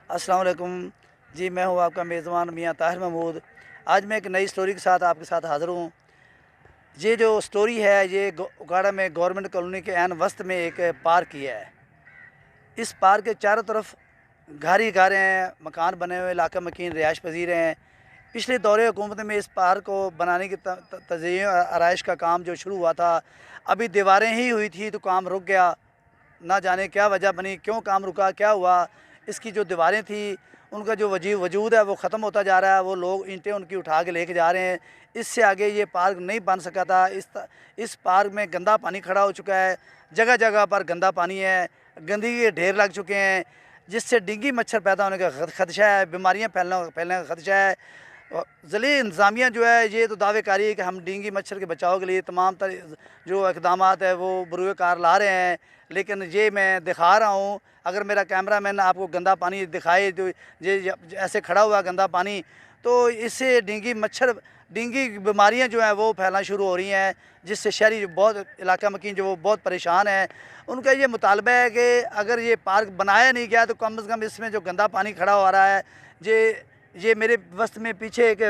अस्सलाम वालेकुम जी। मैं हूँ आपका मेज़बान मियाँ ताहिर महमूद। आज मैं एक नई स्टोरी के साथ आपके साथ हाज़िर हूँ। ये जो स्टोरी है ये उकाड़ा में गवर्नमेंट कॉलोनी के ऐन वस्त में एक पार्क ही है। इस पार्क के चारों तरफ घर ही घर हैं, मकान बने हुए, इलाका मकीन रिहाइश पजीर हैं। पिछले दौरे हुकूमत में इस पार्क को बनाने की तज़य्युन आराइश का काम जो शुरू हुआ था, अभी दीवारें ही हुई थी तो काम रुक गया। ना जाने क्या वजह बनी, क्यों काम रुका, क्या हुआ। इसकी जो दीवारें थी उनका जो वजूद है वो ख़त्म होता जा रहा है। वो लोग ईंटें उनकी उठा के लेके जा रहे हैं। इससे आगे ये पार्क नहीं बन सका था। इस पार्क में गंदा पानी खड़ा हो चुका है। जगह जगह पर गंदा पानी है, गंदगी के ढेर लग चुके हैं, जिससे डेंगू मच्छर पैदा होने का खदशा है, बीमारियाँ फैलने का खदशा है। ज़िले इंतज़ामिया जो है ये तो दावेकारी है कि हम डेंगू मच्छर के बचाव के लिए तमाम जो इक़दाम है वो बरूए कार ला रहे हैं, लेकिन ये मैं दिखा रहा हूँ। अगर मेरा कैमरामैन आपको गंदा पानी दिखाए जो ये ऐसे खड़ा हुआ गंदा पानी, तो इससे डेंगू मच्छर, डेंगू बीमारियाँ जो हैं वो फैलना शुरू हो रही हैं, जिससे शहरी जो बहुत इलाका मकीन जो वो बहुत परेशान है। उनका ये मुतालबा है कि अगर ये पार्क बनाया नहीं गया तो कम से कम इसमें जो गंदा पानी खड़ा हो रहा है, ये मेरे बस्त में पीछे एक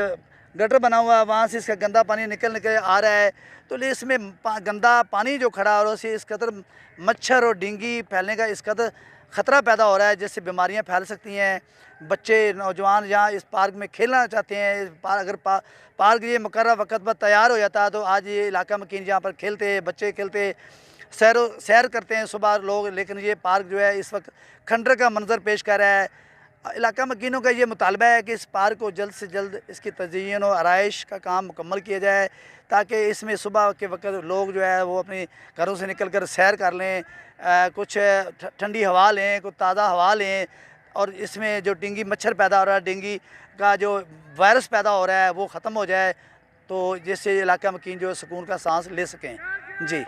गटर बना हुआ है, वहाँ से इसका गंदा पानी निकल आ रहा है। तो इसमें गंदा पानी जो खड़ा हो रहा है उससे इस कदर मच्छर और डेंगू फैलने का इस कदर ख़तरा पैदा हो रहा है, जिससे बीमारियां फैल सकती हैं। बच्चे नौजवान यहाँ इस पार्क में खेलना चाहते हैं। अगर पार्क ये मुकर्रर वक़्त पर तैयार हो जाता है तो आज ये इलाका मकीन जहाँ पर खेलते, बच्चे खेलते, सैर करते हैं सुबह लोग, लेकिन ये पार्क जो है इस वक्त खंडर का मंजर पेश कर रहा है। इलाका मकीनों का ये मुतालबा है कि इस पार्क को जल्द से जल्द इसकी तज़य्युन और आराइश का काम मुकम्मल किया जाए, ताकि इसमें सुबह के वक्त लोग जो है वो अपने घरों से निकल कर सैर कर लें, कुछ ठंडी हवा लें, कुछ ताज़ा हवा लें, और इसमें जो डेंगू मच्छर पैदा हो रहा है, डेंगू का जो वायरस पैदा हो रहा है वो ख़त्म हो जाए, तो जिससे इलाका मकीन जो सुकून का सांस ले सकें। जी।